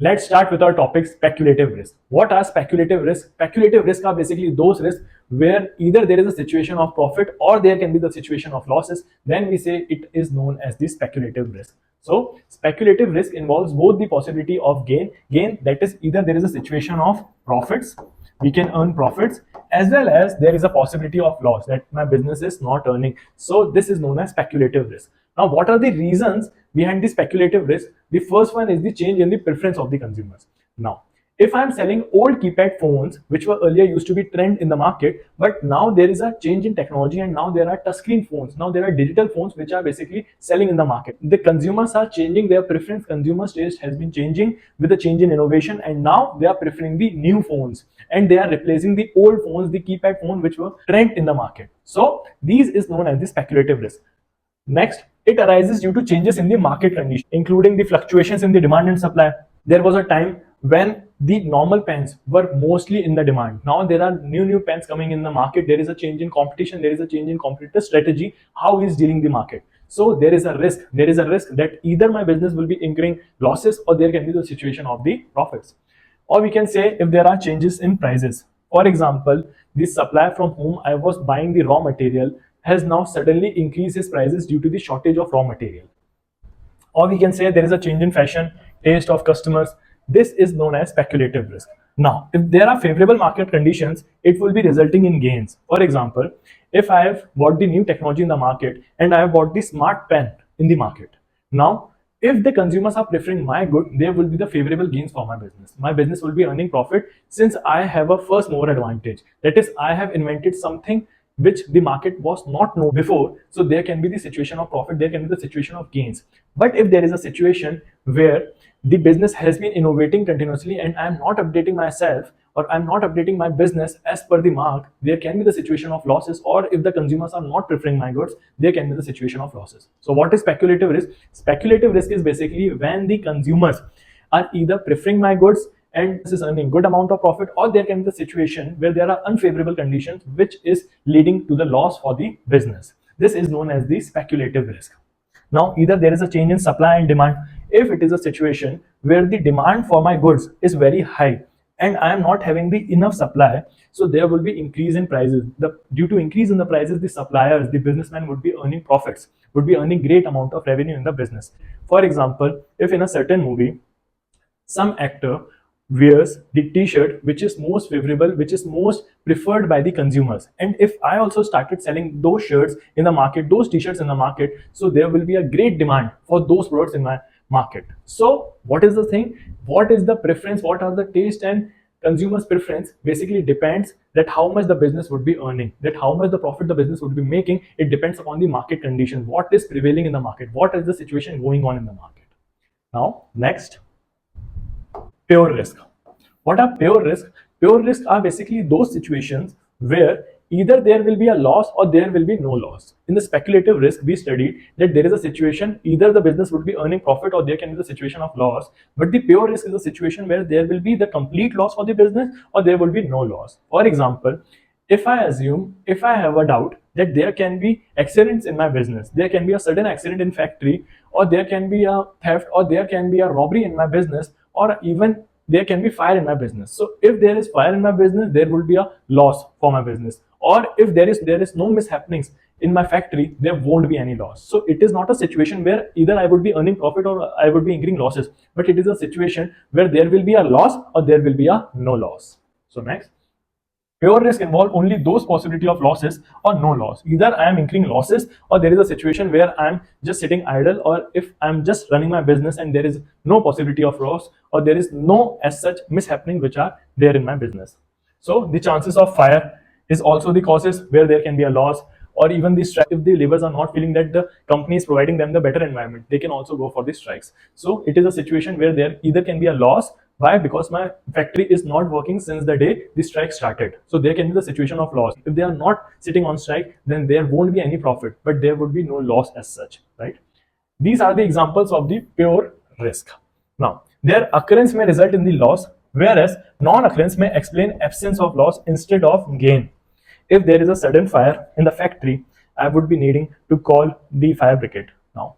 Let's start with our topic, speculative risk. What are speculative risks? Speculative risks are basically those risks where either there is a situation of profit or there can be the situation of losses. Then we say it is known as the speculative risk. So speculative risk involves both the possibility of gain, that is either there is a situation of profits, we can earn profits, as well as there is a possibility of loss, that my business is not earning. So this is known as speculative risk. Now, what are the reasons behind the speculative risk? The first one is the change in the preference of the consumers. Now, if I'm selling old keypad phones, which were earlier used to be trend in the market, but now there is a change in technology and now there are touchscreen phones. Now there are digital phones which are basically selling in the market. The consumers are changing their preference. Consumers' taste has been changing with the change in innovation, and now they are preferring the new phones and they are replacing the old phones, the keypad phone which were trend in the market. So these is known as the speculative risk. Next, it arises due to changes in the market condition, including the fluctuations in the demand and supply. There was a time when the normal pens were mostly in the demand. Now there are new pens coming in the market. There is a change in competition. There is a change in competitor strategy. How is dealing the market? So there is a risk. There is a risk that either my business will be incurring losses or there can be the situation of the profits. Or we can say if there are changes in prices. For example, the supplier from whom I was buying the raw material has now suddenly increased his prices due to the shortage of raw material. Or we can say there is a change in fashion, taste of customers. This is known as speculative risk. Now, if there are favorable market conditions, it will be resulting in gains. For example, if I have bought the new technology in the market and I have bought the smart pen in the market, now if the consumers are preferring my good, there will be the favorable gains for my business. My business will be earning profit since I have a first mover advantage. That is, I have invented something which the market was not known before. So there can be the situation of profit, there can be the situation of gains. But if there is a situation where the business has been innovating continuously and I'm not updating myself or I'm not updating my business as per the mark, there can be the situation of losses. Or if the consumers are not preferring my goods, there can be the situation of losses. So what is speculative risk? Speculative risk is basically when the consumers are either preferring my goods and this is earning good amount of profit, or there can be the situation where there are unfavorable conditions which is leading to the loss for the business. This is known as the speculative risk. Now, either there is a change in supply and demand. If it is a situation where the demand for my goods is very high and I am not having the enough supply, so there will be increase in prices. Due to increase in the prices, the suppliers, the businessmen would be earning profits, would be earning great amount of revenue in the business. For example, if in a certain movie some actor wears the t-shirt which is most favorable, which is most preferred by the consumers, and if I also started selling those shirts in the market, those t-shirts in the market, so there will be a great demand for those products in my market. So what is the thing, what is the preference, what are the taste and consumers preference basically depends that how much the business would be earning, that how much the profit the business would be making. It depends upon the market conditions, what is prevailing in the market, what is the situation going on in the market. Now next, pure risk. What are pure risk? Pure risk are basically those situations where either there will be a loss or there will be no loss. In the speculative risk, we studied that there is a situation either the business would be earning profit or there can be the situation of loss. But the pure risk is a situation where there will be the complete loss for the business or there will be no loss. For example, if I have a doubt that there can be accidents in my business, there can be a sudden accident in factory, or there can be a theft, or there can be a robbery in my business, or even there can be fire in my business. So if there is fire in my business, there will be a loss for my business. Or if there is no mishappenings in my factory, there won't be any loss. So it is not a situation where either I would be earning profit or I would be incurring losses, but it is a situation where there will be a loss or there will be a no loss. So next, pure risk involve only those possibility of losses or no loss. Either I am incurring losses or there is a situation where I am just sitting idle, or if I am just running my business and there is no possibility of loss or there is no as such mishappening which are there in my business. So the chances of fire is also the causes where there can be a loss, or even the strike. If the laborers are not feeling that the company is providing them the better environment, they can also go for the strikes. So it is a situation where there either can be a loss. Why? Because my factory is not working since the day the strike started. So there can be the situation of loss. If they are not sitting on strike, then there won't be any profit, but there would be no loss as such, right? These are the examples of the pure risk. Now, their occurrence may result in the loss, whereas non-occurrence may explain absence of loss instead of gain. If there is a sudden fire in the factory, I would be needing to call the fire brigade. Now,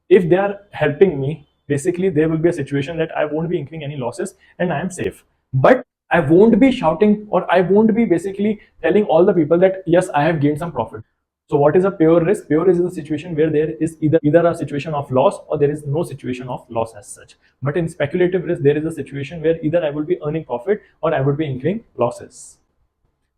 if they are helping me Basically, there will be a situation that I won't be incurring any losses and I am safe. But I won't be shouting, or I won't be basically telling all the people that yes, I have gained some profit. So what is a pure risk? Pure risk is a situation where there is either a situation of loss or there is no situation of loss as such. But in speculative risk, there is a situation where either I will be earning profit or I would be incurring losses.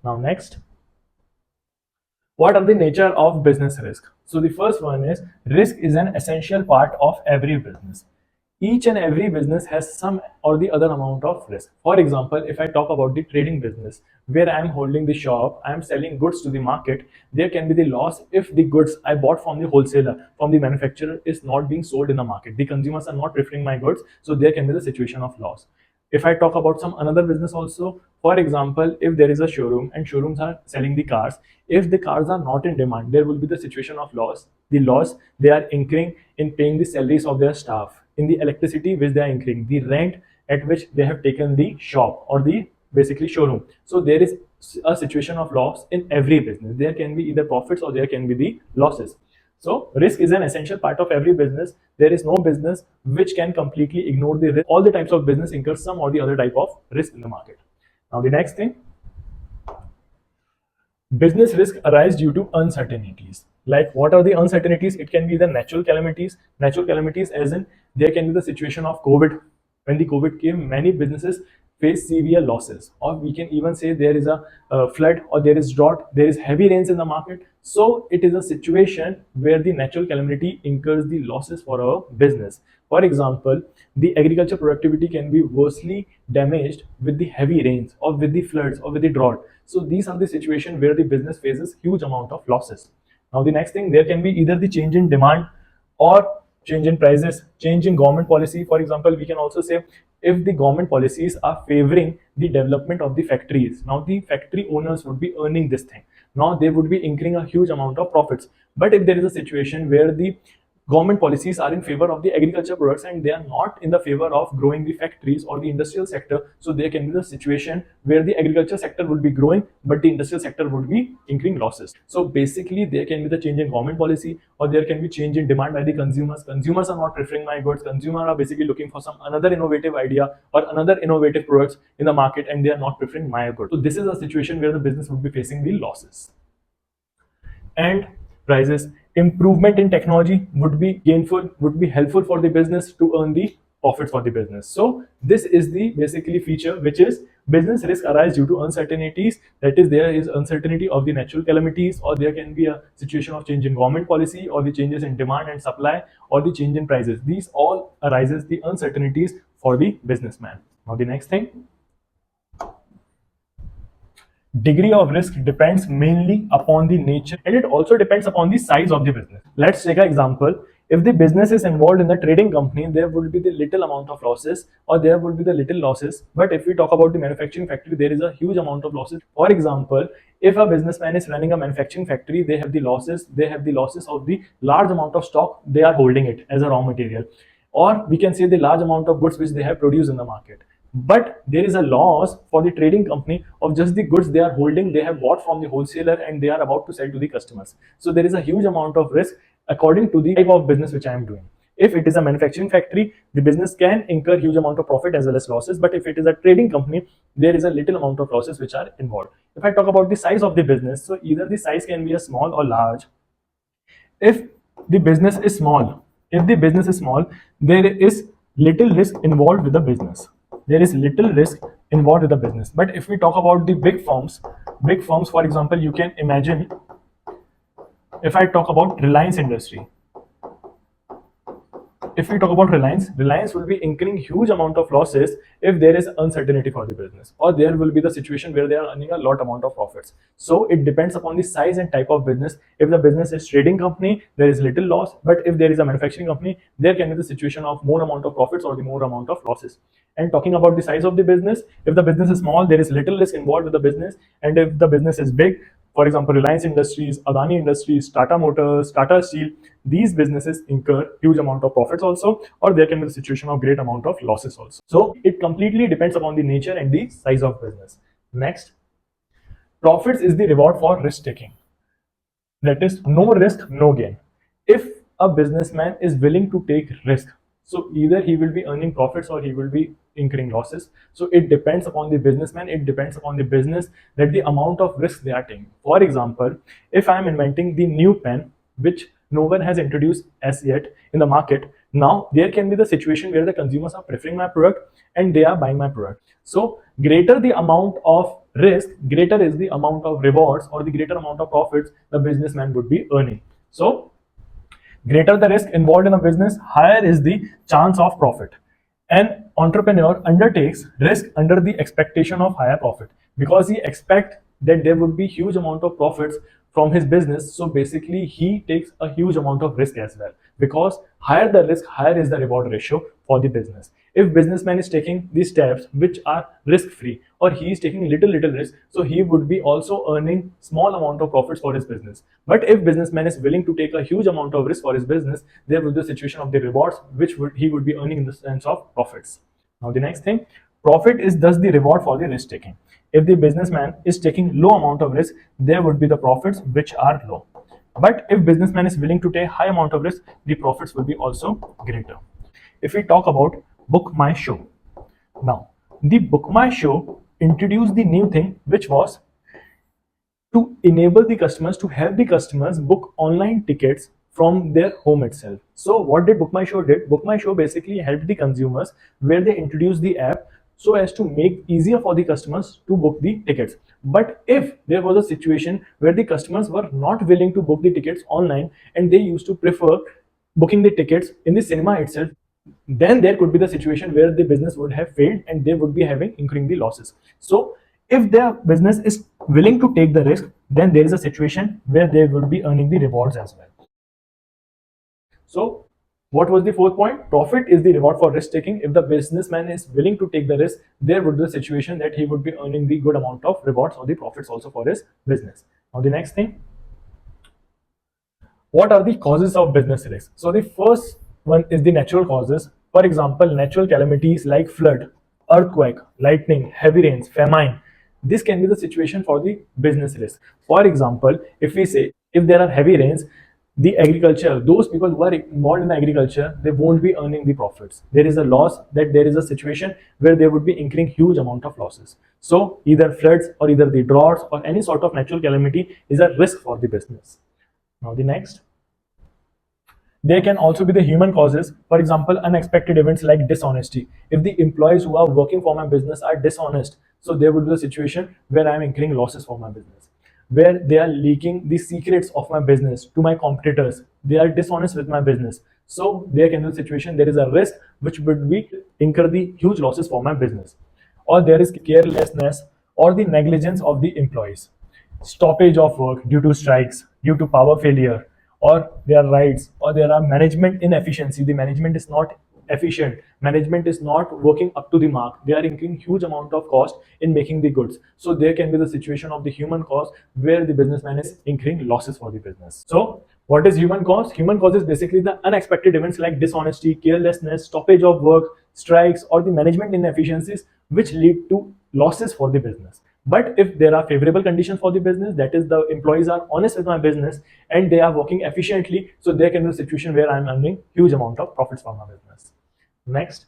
Now next, what are the nature of business risk? So the first one is, risk is an essential part of every business. Each and every business has some or the other amount of risk. For example, if I talk about the trading business, where I am holding the shop, I am selling goods to the market, there can be the loss if the goods I bought from the wholesaler, from the manufacturer, is not being sold in the market. The consumers are not preferring my goods, so there can be the situation of loss. If I talk about some another business also, for example, if there is a showroom and showrooms are selling the cars, if the cars are not in demand, there will be the situation of loss. The loss they are incurring in paying the salaries of their staff, in the electricity which they are incurring, the rent at which they have taken the shop or the basically showroom. So there is a situation of loss in every business. There can be either profits or there can be the losses. So risk is an essential part of every business. There is no business which can completely ignore the risk. All the types of business incur some or the other type of risk in the market. Now the next thing, business risk arise due to uncertainties. Like what are the uncertainties? It can be the natural calamities. Natural calamities as in there can be the situation of COVID. When the COVID came, many businesses face severe losses, or we can even say there is a flood or there is drought, there is heavy rains in the market. So it is a situation where the natural calamity incurs the losses for our business. For example, the agriculture productivity can be worstly damaged with the heavy rains or with the floods or with the drought. So these are the situations where the business faces huge amount of losses. Now the next thing, there can be either the change in demand or change in prices, change in government policy. For example, we can also say if the government policies are favoring the development of the factories, now the factory owners would be earning this thing. Now they would be incurring a huge amount of profits. But if there is a situation where the government policies are in favor of the agriculture products and they are not in the favor of growing the factories or the industrial sector, so there can be the situation where the agriculture sector will be growing but the industrial sector would be incurring losses. So basically there can be the change in government policy or there can be change in demand by the consumers are not preferring my goods, consumers are basically looking for some another innovative idea or another innovative products in the market and they are not preferring my goods. So this is a situation where the business would be facing the losses. And prices, improvement in technology would be gainful, would be helpful for the business to earn the profit for the business. So this is the basically feature, which is business risk arise due to uncertainties. That is, there is uncertainty of the natural calamities, or there can be a situation of change in government policy, or the changes in demand and supply, or the change in prices. These all arises the uncertainties for the businessman. Now the next thing, degree of risk depends mainly upon the nature and it also depends upon the size of the business. Let's take an example. If the business is involved in the trading company, there would be the little amount of losses or there would be the little losses. But if we talk about the manufacturing factory, there is a huge amount of losses. For example, if a businessman is running a manufacturing factory, they have the losses of the large amount of stock they are holding it as a raw material, or we can say the large amount of goods which they have produced in the market. But there is a loss for the trading company of just the goods they are holding, they have bought from the wholesaler and they are about to sell to the customers. So there is a huge amount of risk according to the type of business which I am doing. If it is a manufacturing factory, the business can incur huge amount of profit as well as losses. But if it is a trading company, there is a little amount of losses which are involved. If I talk about the size of the business, so either the size can be a small or large. If the business is small, if the business is small, there is little risk involved with the business. There is little risk involved with the business. But if we talk about the big firms, for example, you can imagine, if I talk about Reliance industry, if we talk about Reliance will be incurring huge amount of losses if there is uncertainty for the business, or there will be the situation where they are earning a lot amount of profits. So it depends upon the size and type of business. If the business is trading company, there is little loss, but if there is a manufacturing company, there can be the situation of more amount of profits or the more amount of losses. And talking about the size of the business, if the business is small, there is little risk involved with the business, and if the business is big, for example, Reliance Industries, Adani Industries, Tata Motors, Tata Steel, these businesses incur huge amount of profits also, or there can be the situation of great amount of losses also. So it completely depends upon the nature and the size of business. Next, profits is the reward for risk taking. That is, no risk, no gain. If a businessman is willing to take risk, So either he will be earning profits or he will be incurring losses. So it depends upon the businessman, it depends upon the business, that the amount of risk they are taking. For example, if I am inventing the new pen which no one has introduced as yet in the market, now there can be the situation where the consumers are preferring my product and they are buying my product. So greater the amount of risk, greater is the amount of rewards or the greater amount of profits the businessman would be earning. So greater the risk involved in a business, higher is the chance of profit. An entrepreneur undertakes risk under the expectation of higher profit because he expects that there would be huge amount of profits from his business. So basically, he takes a huge amount of risk as well, because higher the risk, higher is the reward ratio for the business. If businessman is taking these steps which are risk free, or he is taking little risk, so he would be also earning small amount of profits for his business. But if businessman is willing to take a huge amount of risk for his business, there will be a situation of the rewards which he would be earning in the sense of profits. Now the next thing, profit is thus the reward for the risk taking. If the businessman is taking low amount of risk, there would be the profits which are low. But if businessman is willing to take high amount of risk, the profits will be also greater. If we talk about Book My Show, now the Book My Show introduced the new thing which was to enable the customers, to help the customers book online tickets from their home itself. So what did Book My Show did? Book My Show basically helped the consumers, where they introduced the app so as to make easier for the customers to book the tickets. But if there was a situation where the customers were not willing to book the tickets online and they used to prefer booking the tickets in the cinema itself, then there could be the situation where the business would have failed and they would be having incurring the losses. So if their business is willing to take the risk, then there is a situation where they will be earning the rewards as well. So what was the fourth point? Profit is the reward for risk taking. If the businessman is willing to take the risk, there would be a situation that he would be earning the good amount of rewards or the profits also for his business. Now the next thing, what are the causes of business risk? So the first one is the natural causes. For example, natural calamities like flood, earthquake, lightning, heavy rains, famine. This can be the situation for the business risk. For example, if we say if there are heavy rains, the agriculture, those people who are involved in the agriculture, they won't be earning the profits. There is a loss, that there is a situation where they would be incurring huge amount of losses. So either floods or either the droughts or any sort of natural calamity is a risk for the business. Now the next, there can also be the human causes. For example, unexpected events like dishonesty. If the employees who are working for my business are dishonest, so there would be a situation where I am incurring losses for my business, where they are leaking the secrets of my business to my competitors. They are dishonest with my business. So there can be a situation, there is a risk which would be incur the huge losses for my business. Or there is carelessness or the negligence of the employees, stoppage of work due to strikes, due to power failure, or their rights, or there are management inefficiency. The management is not efficient, management is not working up to the mark, they are incurring huge amount of cost in making the goods. So there can be the situation of the human cost where the businessman is incurring losses for the business. So what is human cost? Human cost is basically the unexpected events like dishonesty, carelessness, stoppage of work, strikes, or the management inefficiencies which lead to losses for the business. But if there are favorable conditions for the business, that is, the employees are honest with my business and they are working efficiently, so there can be a situation where I'm earning huge amount of profits from my business. Next,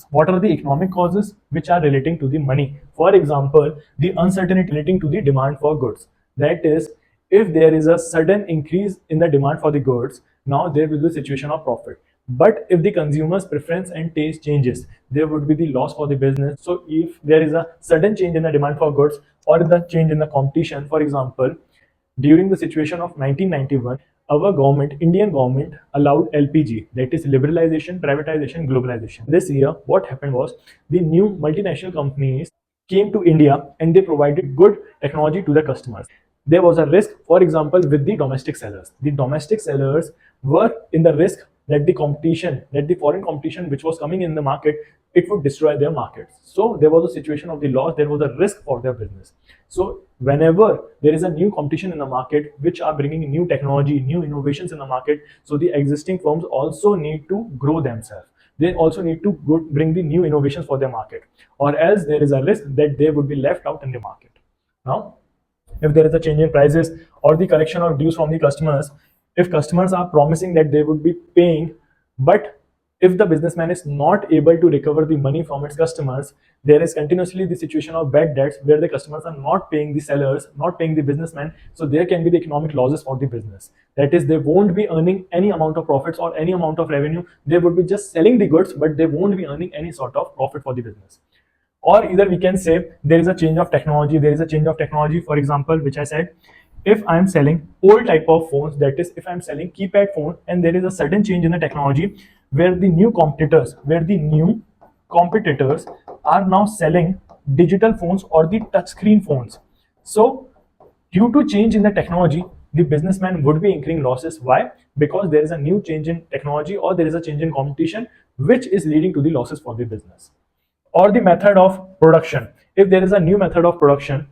what are the economic causes which are relating to the money? For example, the uncertainty relating to the demand for goods. That is, if there is a sudden increase in the demand for the goods, now there will be a situation of profit. But if the consumer's preference and taste changes, there would be the loss for the business. So if there is a sudden change in the demand for goods or the change in the competition, for example, during the situation of 1991, our government, Indian government, allowed LPG, that is liberalization, privatization, globalization. This year, what happened was the new multinational companies came to India and they provided good technology to the customers. There was a risk, for example, with the domestic sellers. The domestic sellers were in the risk that the competition, that the foreign competition which was coming in the market, it would destroy their markets. So there was a situation of the loss, there was a risk for their business. So whenever there is a new competition in the market which are bringing new technology, new innovations in the market, so the existing firms also need to grow themselves. They also need to bring the new innovations for their market, or else there is a risk that they would be left out in the market. Now, if there is a change in prices or the collection of dues from the customers, if customers are promising that they would be paying, but if the businessman is not able to recover the money from its customers, there is continuously the situation of bad debts where the customers are not paying the sellers, not paying the businessman. So there can be the economic losses for the business. That is, they won't be earning any amount of profits or any amount of revenue. They would be just selling the goods, but they won't be earning any sort of profit for the business. Or either we can say there is a change of technology. There is a change of technology, for example, which I said, if I'm selling old type of phones, that is, if I'm selling keypad phone, and there is a sudden change in the technology where the new competitors are now selling digital phones or the touchscreen phones. So due to change in the technology, the businessman would be incurring losses. Why? Because there is a new change in technology or there is a change in competition, which is leading to the losses for the business. Or the method of production, if there is a new method of production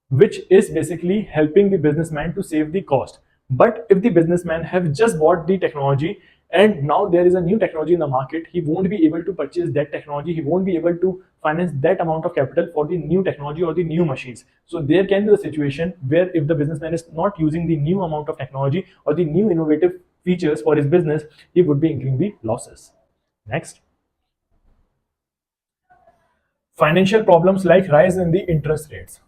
which is basically helping the businessman to save the cost, but if the businessman have just bought the technology and now there is a new technology in the market, he won't be able to purchase that technology, he won't be able to finance that amount of capital for the new technology or the new machines. So there can be a situation where if the businessman is not using the new amount of technology or the new innovative features for his business, he would be incurring the losses. Next, financial problems like rise in the interest rates.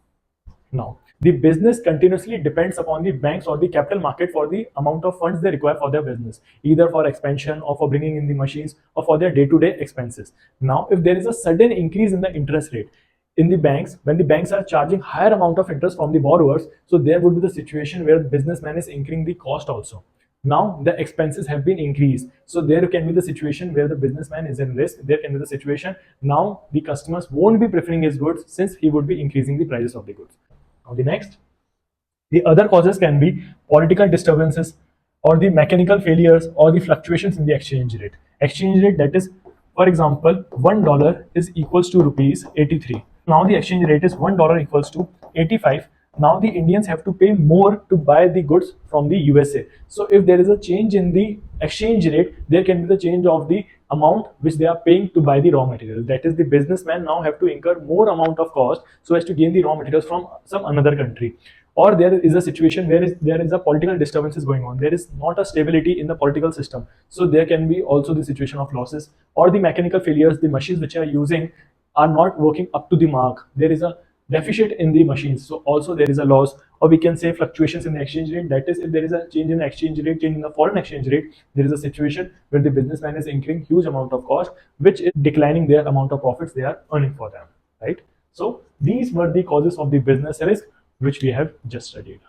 Now, the business continuously depends upon the banks or the capital market for the amount of funds they require for their business, either for expansion or for bringing in the machines or for their day-to-day expenses. Now, if there is a sudden increase in the interest rate in the banks, when the banks are charging higher amount of interest from the borrowers, so there would be the situation where the businessman is incurring the cost also. Now the expenses have been increased, so there can be the situation where the businessman is in risk. There can be the situation now the customers won't be preferring his goods since he would be increasing the prices of the goods. Now the next, the other causes can be political disturbances or the mechanical failures or the fluctuations in the exchange rate. Exchange rate, that is, for example, $1 is equals to rupees 83. Now the exchange rate is $1 equals to 85. Now the Indians have to pay more to buy the goods from the USA. So if there is a change in the exchange rate, there can be the change of the amount which they are paying to buy the raw material. That is, the businessman now have to incur more amount of cost so as to gain the raw materials from some another country. Or there is a situation where there is a political disturbances going on. There is not a stability in the political system, so there can be also the situation of losses or the mechanical failures. The machines which are using are not working up to the mark. There is a deficit in the machines, so also there is a loss. Or we can say fluctuations in the exchange rate. That is, if there is a change in the exchange rate, change in the foreign exchange rate, there is a situation where the businessman is incurring huge amount of cost, which is declining their amount of profits they are earning for them, right? So these were the causes of the business risk which we have just studied.